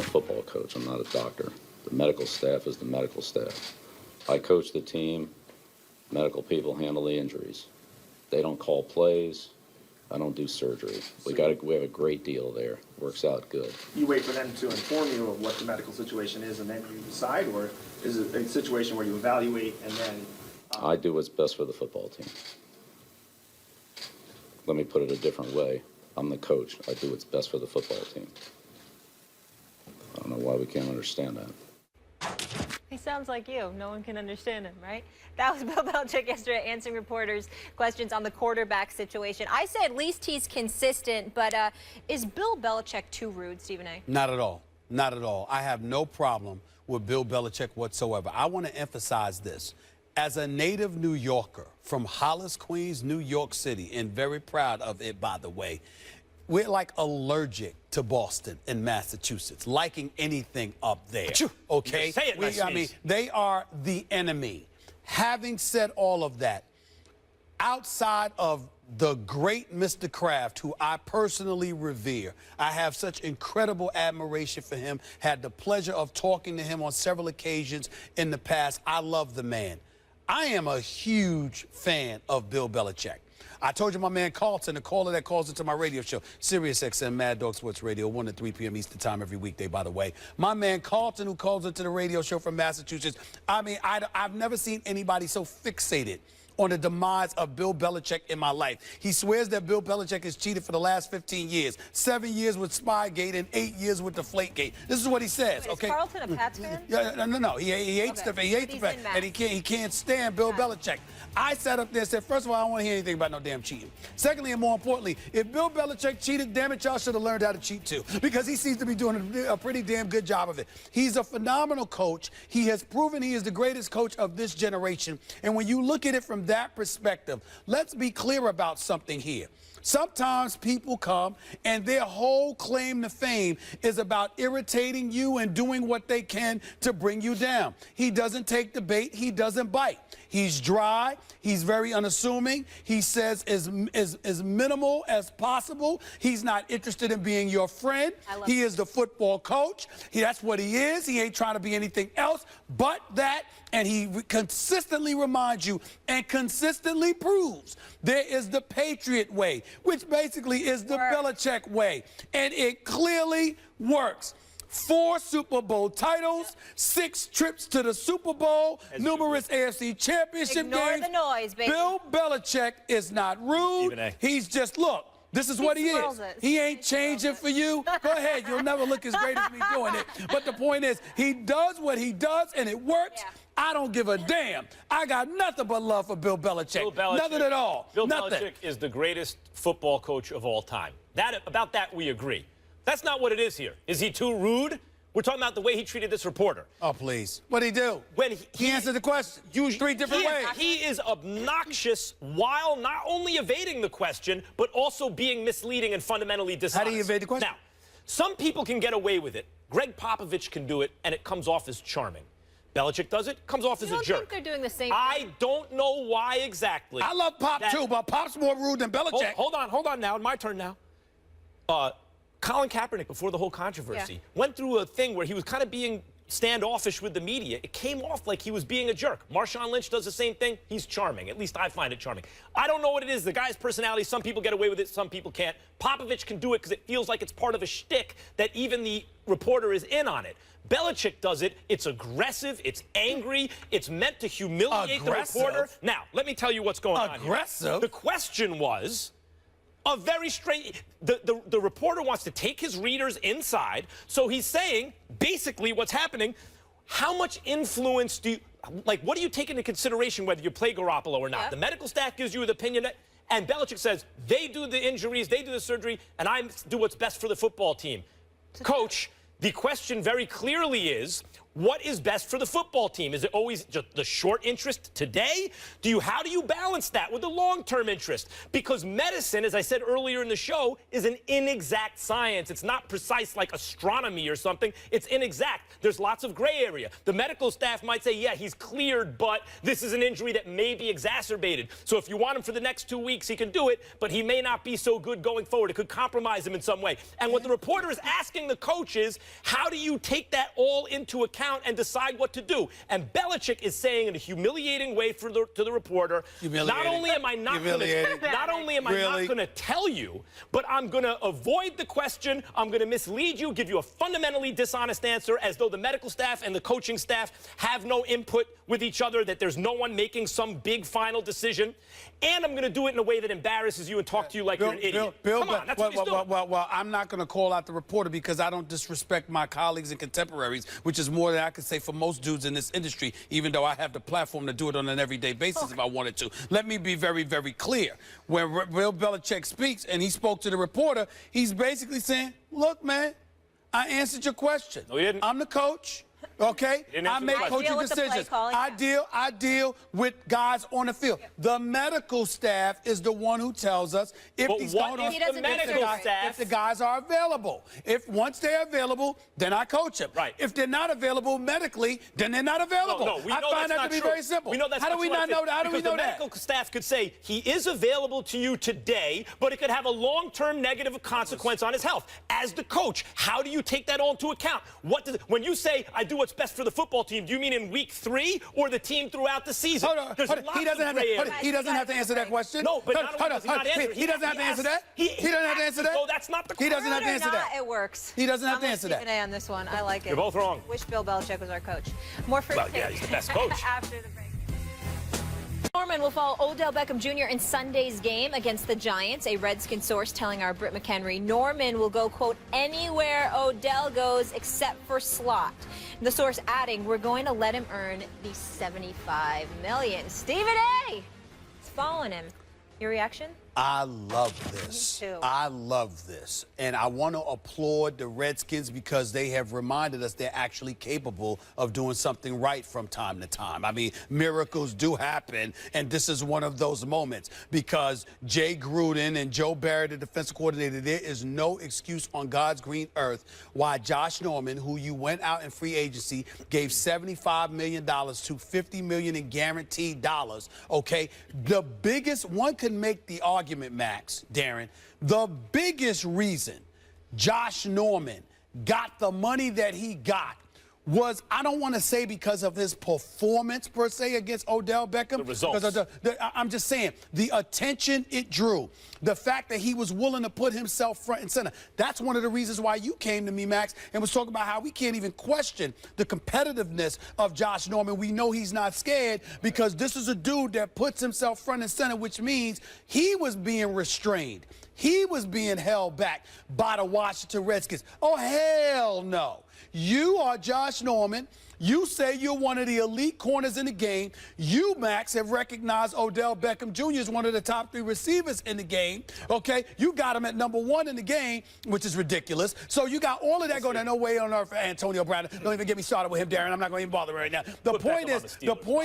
a football coach. I'm not a doctor. The medical staff is the medical staff. I coach the team. Medical people handle the injuries. They don't call plays. I don't do surgery. We have a great deal there. Works out good. You wait for them to inform you of what the medical situation is and then you decide, or is it a situation where you evaluate and then... I do what's best for the football team. Let me put it a different way. I'm the coach. I do what's best for the football team. I don't know why we can't understand that. He sounds like you. No one can understand him, right? That was Bill Belichick yesterday answering reporters' questions on the quarterback situation. I say at least he's consistent, but is Bill Belichick too rude, Stephen A? Not at all. Not at all. I have no problem with Bill Belichick whatsoever. I want to emphasize this. As a native New Yorker from Hollis, Queens, New York City, and very proud of it, by the way, we're like allergic to Boston and Massachusetts, liking anything up there. Okay? Say it, I mean, they are the enemy. Having said all of that, outside of the great Mr. Kraft, who I personally revere, I have such incredible admiration for him, had the pleasure of talking to him on several occasions in the past. I love the man. I am a huge fan of Bill Belichick. I told you my man Carlton, the caller that calls into my radio show, Sirius XM Mad Dog Sports Radio, 1 to 3 p.m. Eastern Time every weekday, by the way. My man Carlton, who calls into the radio show from Massachusetts, I mean, I've never seen anybody so fixated on the demise of Bill Belichick in my life. He swears that Bill Belichick has cheated for the last 15 years. 7 years with Spygate and 8 years with Deflategate. This is what he says. Wait, okay? Is Carlton a Pats fan? Yeah, no. He hates okay. He hates the fact, and he can't stand Bill Belichick. I sat up there and said, first of all, I don't want to hear anything about no damn cheating. Secondly, and more importantly, if Bill Belichick cheated, damn it, y'all should have learned how to cheat too, because he seems to be doing a pretty damn good job of it. He's a phenomenal coach. He has proven he is the greatest coach of this generation. And when you look at it from that perspective, let's be clear about something here. Sometimes people come and their whole claim to fame is about irritating you and doing what they can to bring you down. He doesn't take the bait. He doesn't bite. He's dry. He's very unassuming. He says as minimal as possible. He's not interested in being your friend. He is the football coach. That's what he is. He ain't trying to be anything else but that. And he consistently reminds you and consistently proves there is the Patriot way, which basically is the Belichick way. And it clearly works. 4 Super Bowl titles, 6 trips to the Super Bowl, numerous AFC championship games. Ignore the noise, baby. Bill Belichick is not rude. He's just, look, this is what he is. He ain't changing for you. Go ahead. You'll never look as great as me doing it. But the point is, he does what he does, and it works. Yeah. I don't give a damn. I got nothing but love for Bill Belichick. Nothing at all. Bill Belichick is the greatest football coach of all time. About that, we agree. That's not what it is here. Is he too rude? We're talking about the way he treated this reporter. Oh, please. What'd he do? When he answered the question. Used 3 different ways. He is obnoxious while not only evading the question, but also being misleading and fundamentally dishonest. How do you evade the question? Now, some people can get away with it. Greg Popovich can do it, and it comes off as charming. Belichick does it, comes off as a jerk. You don't think they're doing the same thing? I don't know why exactly. I love Pop too, but Pop's more rude than Belichick. Hold on now. My turn now. Colin Kaepernick, before the whole controversy, went through a thing where he was kind of being standoffish with the media. It came off like he was being a jerk. Marshawn Lynch does the same thing. He's charming. At least I find it charming. I don't know what it is. The guy's personality, some people get away with it, some people can't. Popovich can do it because it feels like it's part of a shtick that even the reporter is in on it. Belichick does it. It's aggressive. It's angry. It's meant to humiliate the reporter. Now, let me tell you what's going on here. Aggressive? The question was... a very straight, the reporter wants to take his readers inside, so he's saying, basically what's happening, how much influence do you, like, what do you take into consideration whether you play Garoppolo or not? Yeah. The medical staff gives you an opinion, and Belichick says, they do the injuries, they do the surgery, and I do what's best for the football team. Coach, the question very clearly is, what is best for the football team? Is it always just the short interest today? How do you balance that with the long-term interest? Because medicine, as I said earlier in the show, is an inexact science. It's not precise like astronomy or something. It's inexact. There's lots of gray area. The medical staff might say, yeah, he's cleared, but this is an injury that may be exacerbated. So if you want him for the next 2 weeks, he can do it, but he may not be so good going forward. It could compromise him in some way. And what the reporter is asking the coach is, how do you take that all into account and decide what to do? And Belichick is saying in a humiliating way to the reporter, not only am I not going to tell you, but I'm going to avoid the question, I'm going to mislead you, give you a fundamentally dishonest answer as though the medical staff and the coaching staff have no input with each other, that there's no one making some big final decision, and I'm going to do it in a way that embarrasses you and talk to you like you're an idiot. Come on, that's what he's doing. Well, I'm not going to call out the reporter because I don't disrespect my colleagues and contemporaries, which is more than I could say for most dudes in this industry, even though I have the platform to do it on an everyday basis if I wanted to. Let me be very, very clear. When Bill Belichick speaks and he spoke to the reporter, he's basically saying, look, man, I answered your question. No, he didn't. I'm the coach. Okay, I make coaching decisions. I deal with guys on the field. The medical staff is the one who tells us if but these what if the medical staff, if the guys are available. If once they're available, then I coach them. Right. If they're not available medically, then they're not available. No, we know I find that's that to be true. very simple. We know that's how do we not know that? How do we know the that? medical staff could say he is available to you today, but it could have a long-term negative consequence on his health. As the coach, how do you take that all into account? When you say I do what's best for the football team, do you mean in week 3 or the team throughout the season? Hold on. He doesn't have to answer that question. No, but not only does he not answer it, he doesn't have to answer that. He doesn't have to answer that. No, that's not the question. He doesn't have to answer that. It works. He doesn't have to answer that. Stephen A on this one. I like it. You're both wrong. Wish Bill Belichick was our coach. More for Well, yeah, he's the best coach. After the break. Norman will follow Odell Beckham Jr. in Sunday's game against the Giants. A Redskins source telling our Britt McHenry Norman will go, quote, anywhere Odell goes except for slot. The source adding, we're going to let him earn the $75 million. Stephen A is following him. Your reaction? I love this. Me too. I love this. And I want to applaud the Redskins because they have reminded us they're actually capable of doing something right from time to time. I mean, miracles do happen, and this is one of those moments because Jay Gruden and Joe Barrett, the defensive coordinator, there is no excuse on God's green earth why Josh Norman, who you went out in free agency, gave $75 million to $50 million in guaranteed dollars, okay? The biggest, one could make the argument, Max, Darren, the biggest reason Josh Norman got the money that he got was, I don't want to say because of his performance per se against Odell Beckham. The results. I'm just saying, the attention it drew, the fact that he was willing to put himself front and center. That's one of the reasons why you came to me, Max, and was talking about how we can't even question the competitiveness of Josh Norman. We know he's not scared because this is a dude that puts himself front and center, which means he was being restrained. He was being held back by the Washington Redskins. Oh, hell no. You are Josh Norman. You say you're one of the elite corners in the game. You, Max, have recognized Odell Beckham Jr. as one of the top 3 receivers in the game. Okay? You got him at #1 in the game, which is ridiculous. So you got all of that going on. No way on earth for Antonio Brown. Don't even get me started with him, Darren. I'm not going to even bother right now. The point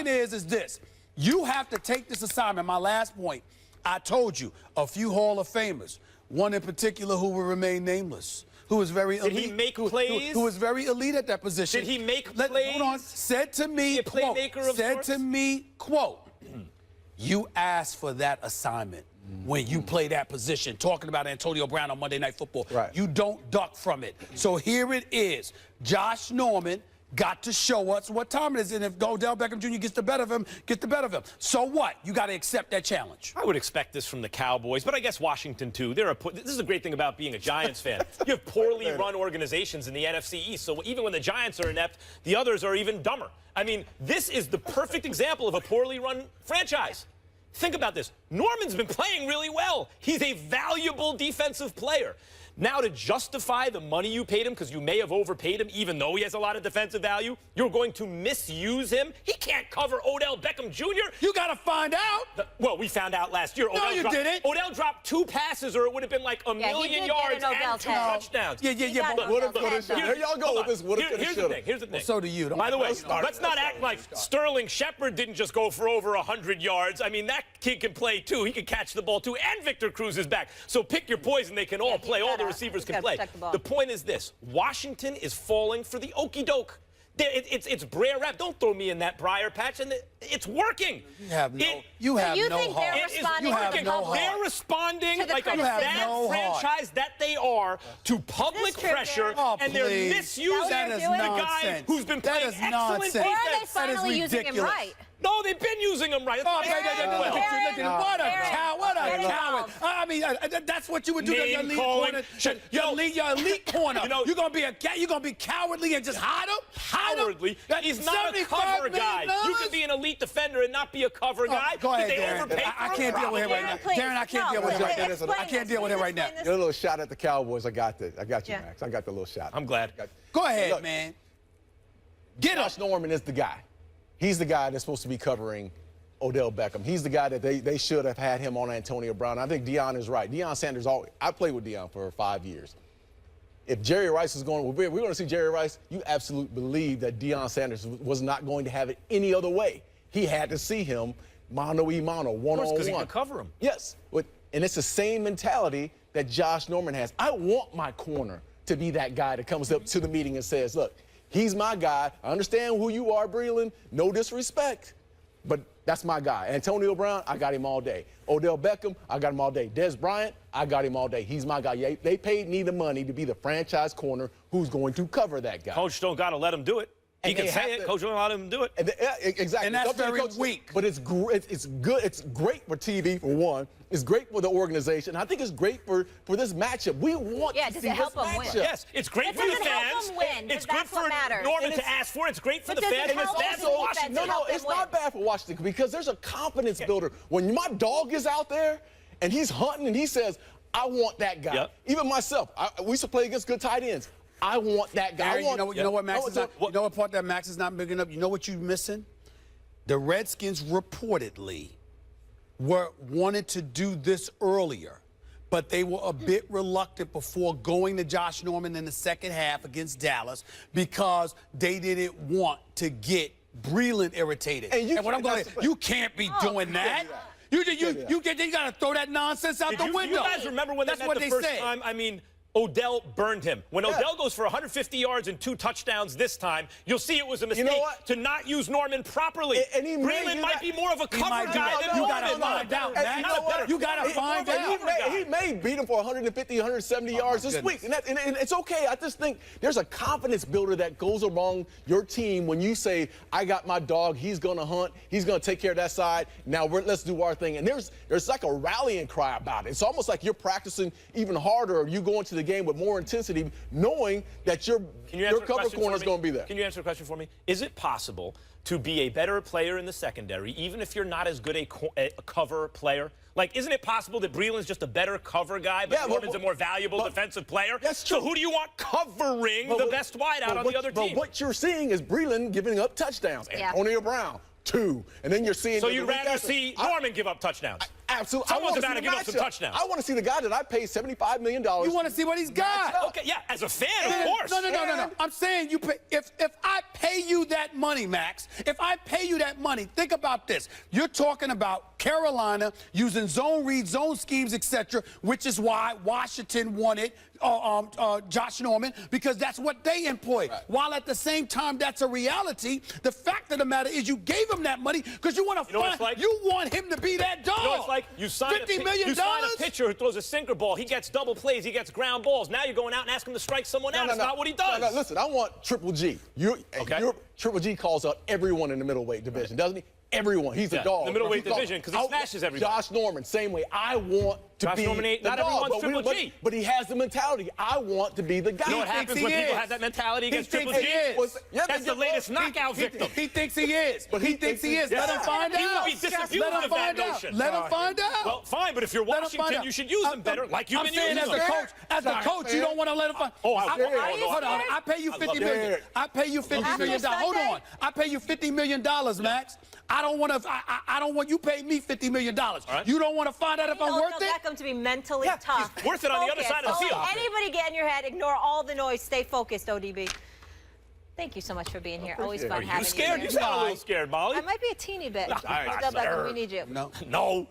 is this. You have to take this assignment. My last point. I told you, a few Hall of Famers, one in particular who will remain nameless, who was very elite. Did he make plays? Who was very elite at that position. Did he make plays? Hold on. Said to me, quote, you asked for that assignment when you play that position, talking about Antonio Brown on Monday Night Football. Right. You don't duck from it. So here it is. Josh Norman got to show us what time it is, and if Odell Beckham Jr. gets the better of him, So what? You got to accept that challenge. I would expect this from the Cowboys, but I guess Washington, too. This is a great thing about being a Giants fan. You have poorly run organizations in the NFC East, so even when the Giants are inept, the others are even dumber. I mean, this is the perfect example of a poorly run franchise. Think about this. Norman's been playing really well. He's a valuable defensive player. Now, to justify the money you paid him, because you may have overpaid him, even though he has a lot of defensive value, you're going to misuse him? He can't cover Odell Beckham Jr. You got to find out. Well, we found out last year. No, you didn't. Odell dropped 2 passes, or it would have been like a million yards and 2 touchdowns. Yeah. But Woulda, coulda, shoulda. There y'all go with this. Woulda, coulda, shoulda. Here's the thing. Well, so do you. By the way, let's not act like Sterling Shepard didn't just go for over 100 yards. I mean, that kid can play, too. He can catch the ball, too. And Victor Cruz is back. So pick your poison. They can all play. All the receivers can play. The point is this. Washington is falling for the okey doke. It's Brer Rapp. Don't throw me in that briar patch. And it's working. You have no heart. You have no heart. They're responding like a criticism. bad franchise that they are to public This is true, pressure, Derek. and they're Please. misusing That is the guy nonsense. who's been That playing is excellent nonsense. Or are defense. they That is finally using him ridiculous. right? No, they've been using him right. Oh, what a Derek, coward! What a get coward! involved. I mean, that's what you would do to your Name elite calling. corner. Your elite corner. You're gonna be cowardly and just hide him. Cowardly. He's not a cover guy. You can be an elite defender and not be a cover guy. Go ahead, Did they Darren. overpay I for can't him? deal with him right now. Please. Darren, I can't No, deal with him right explain now. this. I can't deal with him right now. Get a little shot at the Cowboys. I got you, Yeah. Max. I got the little shot. I'm glad. Go ahead, Look, man. Get him. Josh Norman is the guy. He's the guy that's supposed to be covering Odell Beckham. He's the guy that they should have had him on Antonio Brown. I think Deion is right. Deion Sanders, I played with Deion for 5 years. If Jerry Rice is going, we're going to see Jerry Rice, you absolutely believe that Deion Sanders was not going to have it any other way. He had to see him mano-a-mano, one-on-one. because he could cover him. Yes, and it's the same mentality that Josh Norman has. I want my corner to be that guy that comes up to the meeting and says, look, he's my guy. I understand who you are, Breland. No disrespect, but that's my guy. Antonio Brown, I got him all day. Odell Beckham, I got him all day. Des Bryant, I got him all day. He's my guy. They paid me the money to be the franchise corner who's going to cover that guy. Coach don't got to let him do it. He can say it. Coach don't let him do it. And exactly. And that's It's up to the very coach. weak. But it's good. It's great for TV, for one. It's great for the organization. I think it's great for this matchup. We want to does see it help this them win? matchup. Yes, it's great It for the doesn't help fans. them win, It's but good that's what for matters. Norman And to ask for it. It's great for But the does it fans. And help it's them bad win? for Washington. Defense help them It's not bad for Washington because there's a confidence builder. When my dog is out there and he's hunting and he says, I want that guy. Yep. Even myself, we used to play against good tight ends. I want that guy. Darren, you know what Max is not, what- you know what part that Max is not picking up? You know what you're missing? The Redskins reportedly wanted to do this earlier, but they were a bit reluctant before going to Josh Norman in the second half against Dallas because they didn't want to get Breland irritated. And what I'm going to you can't be doing that. You got to throw that nonsense out the window. You guys remember when That's they what met the they first said. time? I mean, Odell burned him. When Odell goes for 150 yards and 2 touchdowns this time, you'll see it was a mistake what? to not use Norman properly. And he may Breland do might that. be more of a cover might do guy that. than You Norman. gotta find out, man. Not a better You gotta find out. He may beat him for 150, 170 yards this week. And it's okay. I just think there's a confidence builder that goes along your team when you say, I got my dog, he's going to hunt, he's going to take care of that side. Now let's do our thing. And there's like a rallying cry about it. It's almost like you're practicing even harder, or you go into the game with more intensity, knowing that your cover corner is going to be there. Can you answer a question for me? Is it possible to be a better player in the secondary, even if you're not as good a cover player? Like, isn't it possible that Breland's just a better cover guy, but Norman's a more valuable defensive player? That's true. So who do you want covering the best wideout on the other team? But what you're seeing is Breland giving up touchdowns. Yeah. Antonio Brown, 2. And then you're seeing... So you'd rather see Norman give up touchdowns? Absolutely. Someone's about to give up some touchdowns. I want to see the guy that I paid $75 million. You want to see what he's got. Okay, yeah, as a fan, of course. No. I'm saying you pay, if I pay you that money, Max, if I pay you that money, think about this. You're talking about Carolina using zone read, zone schemes, etc., which is why Washington wanted Josh Norman, because that's what they employ. Right. While at the same time, that's a reality. The fact of the matter is you gave him that money because you want to you want him to be that dog. You know what it's like? You sign $50 million? You sign a pitcher who throws a sinker ball. He gets double plays. He gets ground balls. Now you're going out and asking him to strike someone out. That's not what he does. No, listen, I want Triple G. Triple G calls out everyone in the middleweight division, doesn't he? everyone. He's Yeah, a dog. the middleweight He's a dog. division, 'cause he smashes everybody. Josh Norman, same way. I want to Josh be Norman ain't- the not dog, everyone's but Triple G. But he has the mentality. I want to be the guy. You know what thinks happens he when people is. have that mentality He against thinks Triple he G? is. Yeah, That's the latest knockout victim. He thinks he is. But he thinks he is. Let him find He out. would be disabused Let him of that find out. notion. Let him find out. Well, fine, but if you're Let him find Washington, out. you should use him better, like you've I'm been saying using as him. a coach, you don't want to let him find. Oh, I scared. will. Are you Hold on. scared? I pay you I $50 love million. it. I pay you $50 After million. Hold Sunday? on. I pay you $50 million, Max. I don't want to. I don't want you pay me $50 million. right. You don't want to find out if I'm Odell worth it. Beckham to be mentally Yeah, tough. he's worth it on the other Focus. side of the Don't field. let anybody get in your head. Ignore all the noise. Stay focused, ODB. Thank you so much for being here. Always fun Are having you scared? you You here. sound a little scared, Molly. I might be a teeny bit. right, Odell Beckham, sir. we need you. No. No.